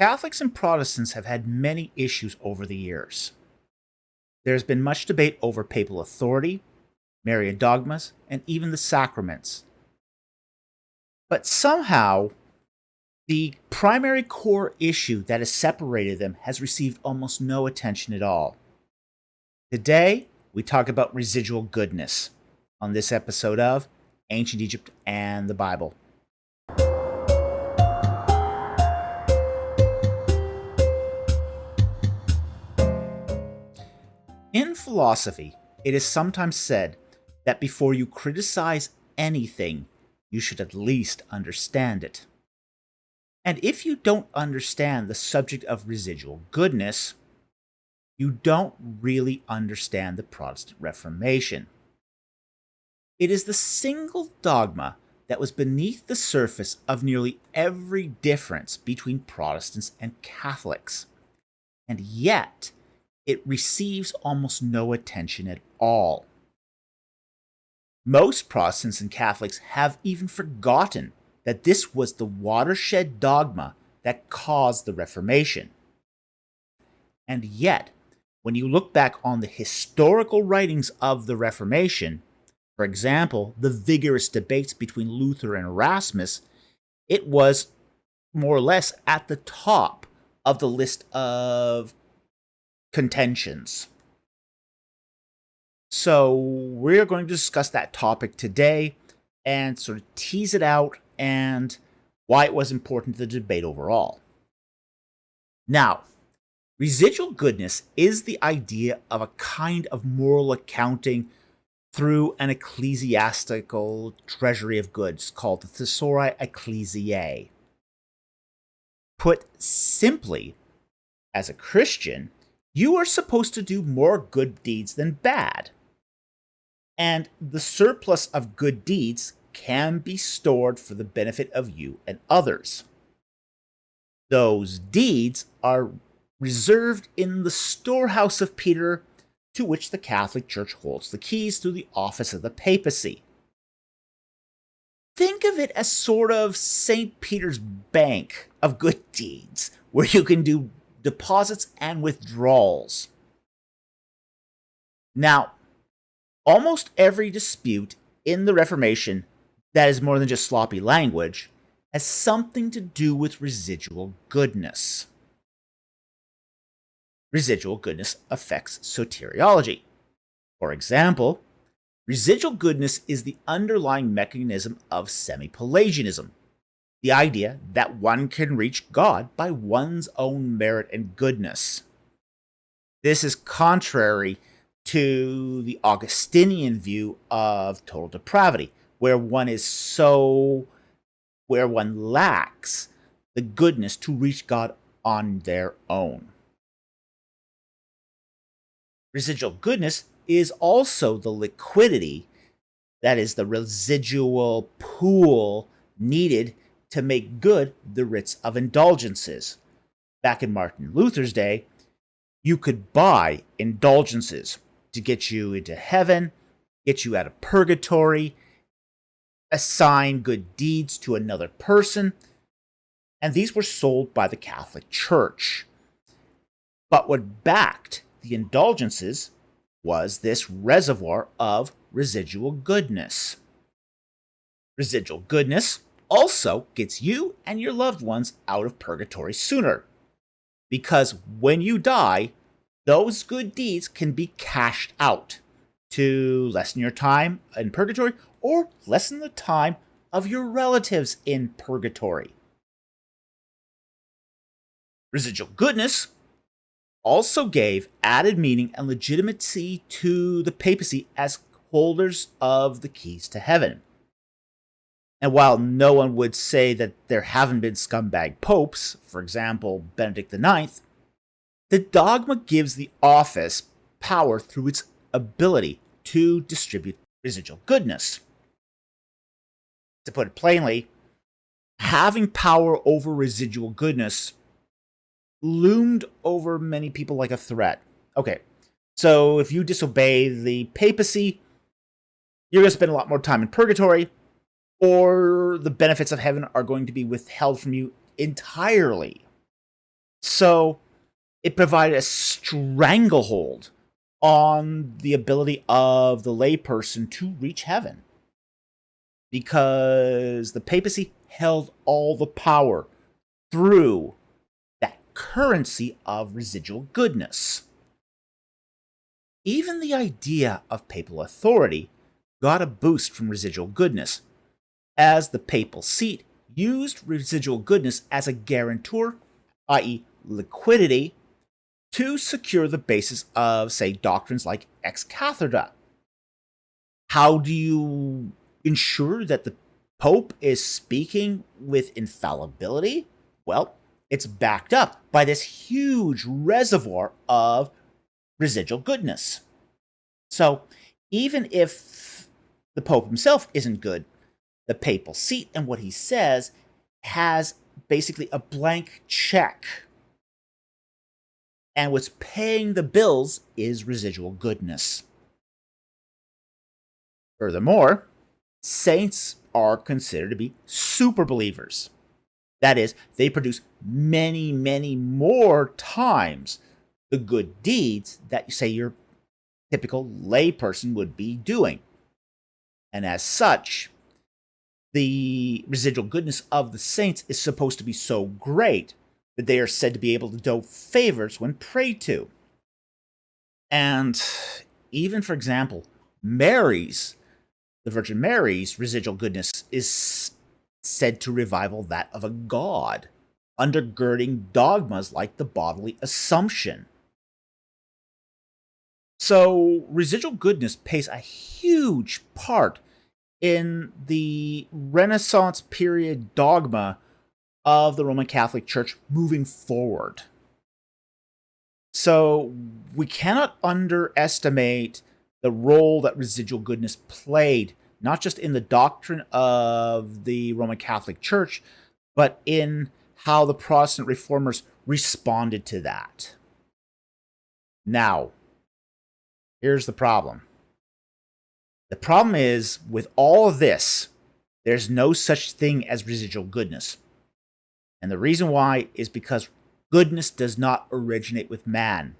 Catholics and Protestants have had many issues over the years. There has been much debate over papal authority, Marian dogmas, and even the sacraments. But somehow, the primary core issue that has separated them has received almost no attention at all. Today, we talk about residual goodness on this episode of Ancient Egypt and the Bible. In philosophy, it is sometimes said that before you criticize anything, you should at least understand it. And if you don't understand the subject of residual goodness, you don't really understand the Protestant Reformation. It is the single dogma that was beneath the surface of nearly every difference between Protestants and Catholics. And yet, it receives almost no attention at all. Most Protestants and Catholics have even forgotten that this was the watershed dogma that caused the Reformation. And yet, when you look back on the historical writings of the Reformation, for example, the vigorous debates between Luther and Erasmus, it was more or less at the top of the list of contentions. So we're going to discuss that topic today and sort of tease it out and why it was important to the debate overall. Now, residual goodness is the idea of a kind of moral accounting through an ecclesiastical treasury of goods called the Thesauri Ecclesiae. Put simply, as a Christian, you are supposed to do more good deeds than bad. And the surplus of good deeds can be stored for the benefit of you and others. Those deeds are reserved in the storehouse of Peter, to which the Catholic Church holds the keys through the office of the papacy. Think of it as sort of St. Peter's Bank of good deeds, where you can do deposits and withdrawals. Now, almost every dispute in the Reformation that is more than just sloppy language has something to do with residual goodness. Residual goodness affects soteriology. For example, residual goodness is the underlying mechanism of semi-Pelagianism, the idea that one can reach God by one's own merit and goodness. This is contrary to the Augustinian view of total depravity, where one lacks the goodness to reach God on their own. Residual goodness is also the liquidity, that is, the residual pool needed to make good the writs of indulgences. Back in Martin Luther's day, you could buy indulgences to get you into heaven, get you out of purgatory, assign good deeds to another person, and these were sold by the Catholic Church. But what backed the indulgences was this reservoir of residual goodness. Residual goodness also gets you and your loved ones out of purgatory sooner, because when you die, those good deeds can be cashed out to lessen your time in purgatory or lessen the time of your relatives in purgatory. Residual goodness also gave added meaning and legitimacy to the papacy as holders of the keys to heaven. And while no one would say that there haven't been scumbag popes, for example, Benedict IX, the dogma gives the office power through its ability to distribute residual goodness. To put it plainly, having power over residual goodness loomed over many people like a threat. Okay, so if you disobey the papacy, you're going to spend a lot more time in purgatory, or the benefits of heaven are going to be withheld from you entirely. So it provided a stranglehold on the ability of the layperson to reach heaven, because the papacy held all the power through that currency of residual goodness. Even the idea of papal authority got a boost from residual goodness, as the papal seat used residual goodness as a guarantor, i.e., liquidity, to secure the basis of, say, doctrines like ex cathedra. How do you ensure that the Pope is speaking with infallibility? Well, it's backed up by this huge reservoir of residual goodness. So, even if the Pope himself isn't good, the papal seat and what he says has basically a blank check. And what's paying the bills is residual goodness. Furthermore, saints are considered to be super believers. That is, they produce many, many more times the good deeds that, say, your typical layperson would be doing. And as such, the residual goodness of the saints is supposed to be so great that they are said to be able to do favors when prayed to. And even, for example, the Virgin Mary's residual goodness is said to rival that of a god, undergirding dogmas like the bodily assumption. So, residual goodness plays a huge part in the Renaissance period dogma of the Roman Catholic Church moving forward. So, we cannot underestimate the role that residual goodness played, not just in the doctrine of the Roman Catholic Church, but in how the Protestant Reformers responded to that. Now, here's the problem. The problem is, with all of this, there's no such thing as residual goodness. And the reason why is because goodness does not originate with man,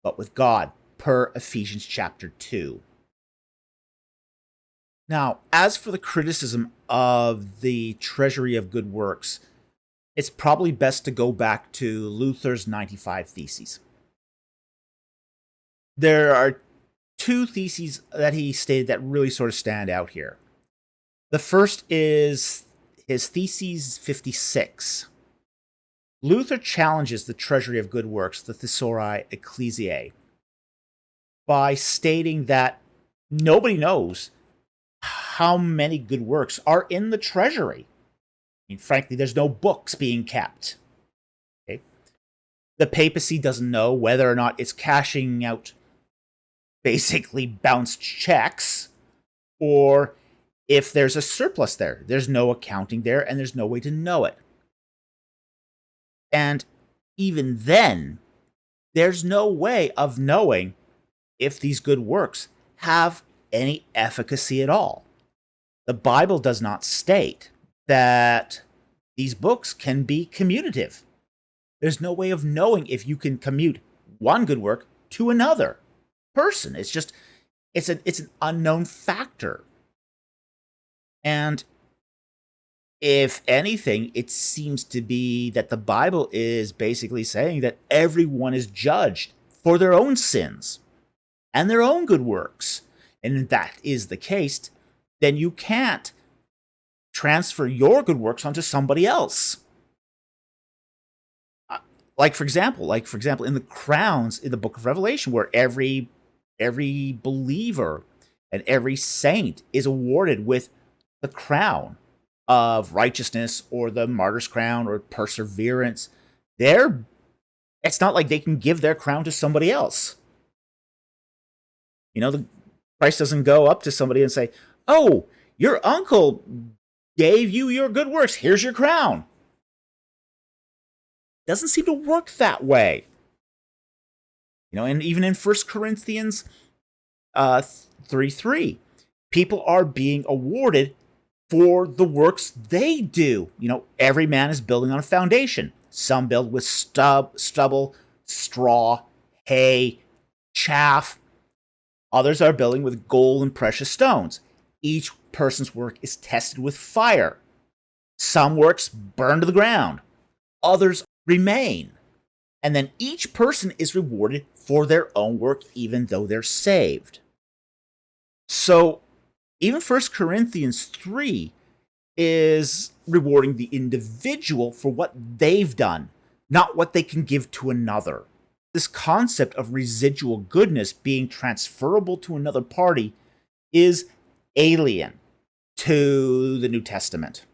but with God, per Ephesians chapter 2. Now, as for the criticism of the treasury of good works, it's probably best to go back to Luther's 95 Theses. There are two theses that he stated that really sort of stand out here. The first is his Theses 56. Luther challenges the treasury of good works, the Thesauri Ecclesiae, by stating that nobody knows how many good works are in the treasury. I mean, frankly, there's no books being kept. Okay? The papacy doesn't know whether or not it's cashing out basically bounced checks, or if there's a surplus there. There's no accounting there, and there's no way to know it. And even then, there's no way of knowing if these good works have any efficacy at all. The Bible does not state that these books can be commutative. There's no way of knowing if you can commute one good work to another person. It's an unknown factor. And if anything, it seems to be that the Bible is basically saying that everyone is judged for their own sins and their own good works. And if that is the case, then you can't transfer your good works onto somebody else. Like for example, in the crowns in the book of Revelation, where every believer and every saint is awarded with the crown of righteousness, or the martyr's crown, or perseverance. It's not like they can give their crown to somebody else. You know, Christ doesn't go up to somebody and say, "Oh, your uncle gave you your good works. Here's your crown." Doesn't seem to work that way. You know, and even in 1 Corinthians 3:3, people are being awarded for the works they do. You know, every man is building on a foundation. Some build with stubble, straw, hay, chaff. Others are building with gold and precious stones. Each person's work is tested with fire. Some works burn to the ground. Others remain. And then each person is rewarded for their own work, even though they're saved. So, even 1 Corinthians 3 is rewarding the individual for what they've done, not what they can give to another. This concept of residual goodness being transferable to another party is alien to the New Testament.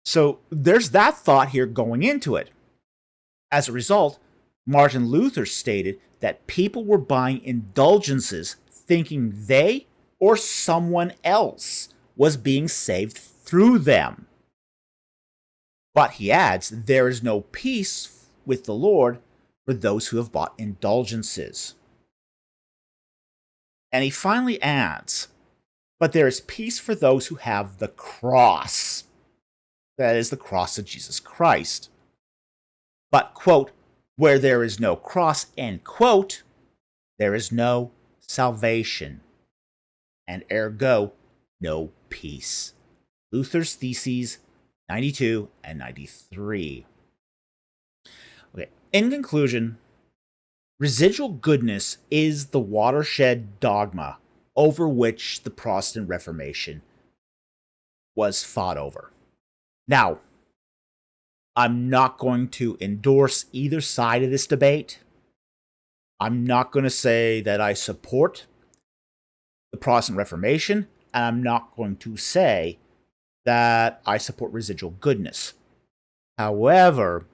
So there's that thought here going into it. As a result, Martin Luther stated that people were buying indulgences thinking they or someone else was being saved through them. But he adds, there is no peace with the Lord for those who have bought indulgences. And he finally adds, but there is peace for those who have the cross. That is the cross of Jesus Christ. But, quote, where there is no cross, end quote, there is no salvation, and ergo, no peace. Luther's Theses 92 and 93. Okay, in conclusion, residual goodness is the watershed dogma over which the Protestant Reformation was fought over. Now, I'm not going to endorse either side of this debate. I'm not going to say that I support the Protestant Reformation, and I'm not going to say that I support residual goodness. However,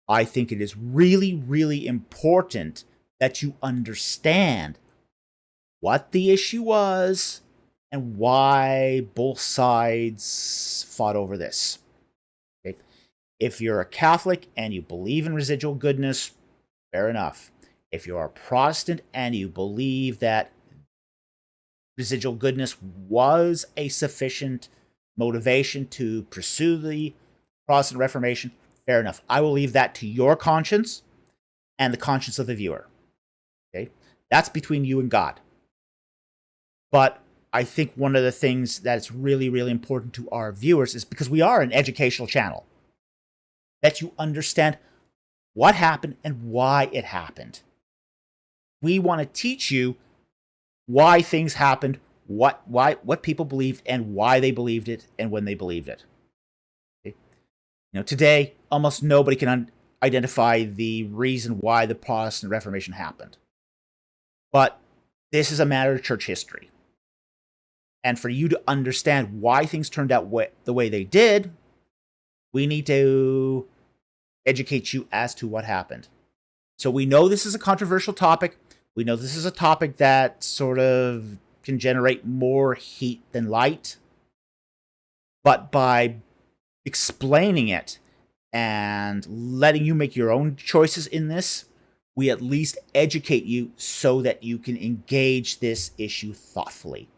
I think it is really, really important that you understand what the issue was and why both sides fought over this. Okay? If you're a Catholic and you believe in residual goodness, fair enough. If you're a Protestant and you believe that residual goodness was a sufficient motivation to pursue the Protestant Reformation, fair enough. I will leave that to your conscience and the conscience of the viewer. Okay? That's between you and God. But I think one of the things that's really, really important to our viewers is, because we are an educational channel, that you understand what happened and why it happened. We want to teach you why things happened, what people believed, and why they believed it, and when they believed it. Okay? Today, almost nobody can identify the reason why the Protestant Reformation happened. But this is a matter of church history. And for you to understand why things turned out the way they did, we need to educate you as to what happened. So we know this is a controversial topic. We know this is a topic that sort of can generate more heat than light. But by explaining it and letting you make your own choices in this, we at least educate you so that you can engage this issue thoughtfully.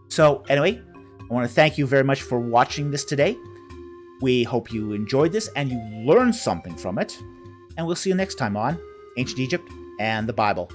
So anyway, I want to thank you very much for watching this today. We hope you enjoyed this and you learned something from it. And we'll see you next time on Ancient Egypt and the Bible.